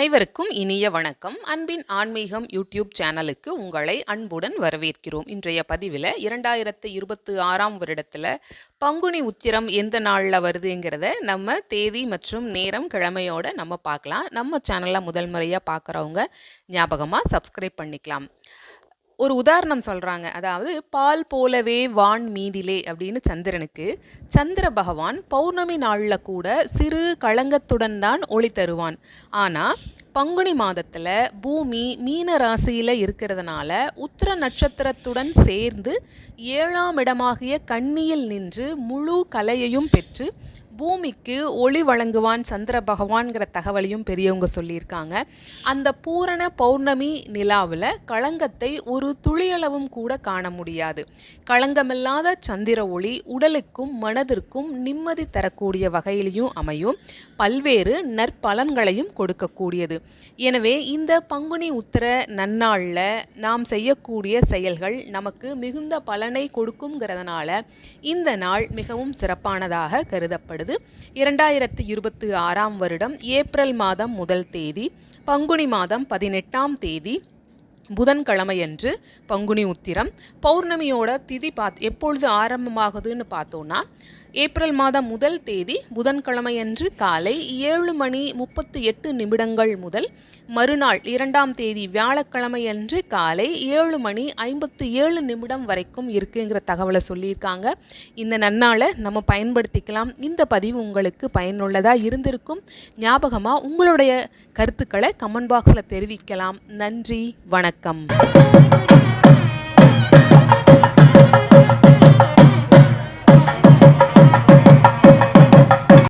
அனைவருக்கும் இனிய வணக்கம். அன்பின் ஆன்மீகம் யூடியூப் சேனலுக்கு உங்களை அன்புடன் வரவேற்கிறோம். இன்றைய பதிவில் 2026ஆம் வருடத்தில் பங்குனி உத்திரம் எந்த நாளில் வருதுங்கிறத நம்ம தேதி மற்றும் நேரம் கிழமையோட நம்ம பார்க்கலாம். நம்ம சேனலில் முதல் முறையாக பார்க்குறவங்க ஞாபகமாக சப்ஸ்கிரைப் பண்ணிக்கலாம். ஒரு உதாரணம் சொல்கிறாங்க, அதாவது பால் போலவே வான் மீதிலே அப்படின்னு சந்திரனுக்கு சந்திர பகவான் பௌர்ணமி நாளில் கூட சிறு களங்கத்துடன் தான் ஒளி தருவான். ஆனால் பங்குனி மாதத்தில் பூமி மீன ராசியில் இருக்கிறதுனால உத்திர நட்சத்திரத்துடன் சேர்ந்து 7ஆம் இடமாகிய கன்னியில் நின்று முழு கலையையும் பெற்று பூமிக்கு ஒளி வழங்குவான் சந்திர பகவான்கிற தகவலையும் பெரியவங்க சொல்லியிருக்காங்க. அந்த பூரண பௌர்ணமி நிலாவில் களங்கத்தை ஒரு துளியளவும் கூட காண முடியாது. களங்கமில்லாத சந்திர ஒளி உடலுக்கும் மனதிற்கும் நிம்மதி தரக்கூடிய வகையிலையும் அமையும், பல்வேறு நற்பலன்களையும் கொடுக்கக்கூடியது. எனவே இந்த பங்குனி உத்திர நன்னாளில் நாம் செய்யக்கூடிய செயல்கள் நமக்கு மிகுந்த பலனை கொடுக்குங்கிறதுனால இந்த நாள் மிகவும் சிறப்பானதாக கருதப்படுது. 2026ஆம் வருடம் ஏப்ரல் மாதம் 1 தேதி பங்குனி மாதம் 18ஆம் தேதி புதன்கிழமையன்று பங்குனி உத்திரம். பௌர்ணமியோட திதி எப்பொழுது ஆரம்பமாகுதுன்னு பார்த்தோன்னா ஏப்ரல் மாதம் 1 தேதி புதன்கிழமையன்று காலை 7:38 முதல் மறுநாள் 2ஆம் தேதி வியாழக்கிழமையன்று காலை 7:57 வரைக்கும் இருக்குங்கிற தகவலை சொல்லியிருக்காங்க. இந்த நன்னாளை நம்ம பயன்படுத்திக்கலாம். இந்த பதிவு உங்களுக்கு பயனுள்ளதாக இருந்திருக்கும். ஞாபகமாக உங்களுடைய கருத்துக்களை கமெண்ட் பாக்ஸில் தெரிவிக்கலாம். நன்றி, வணக்கம்.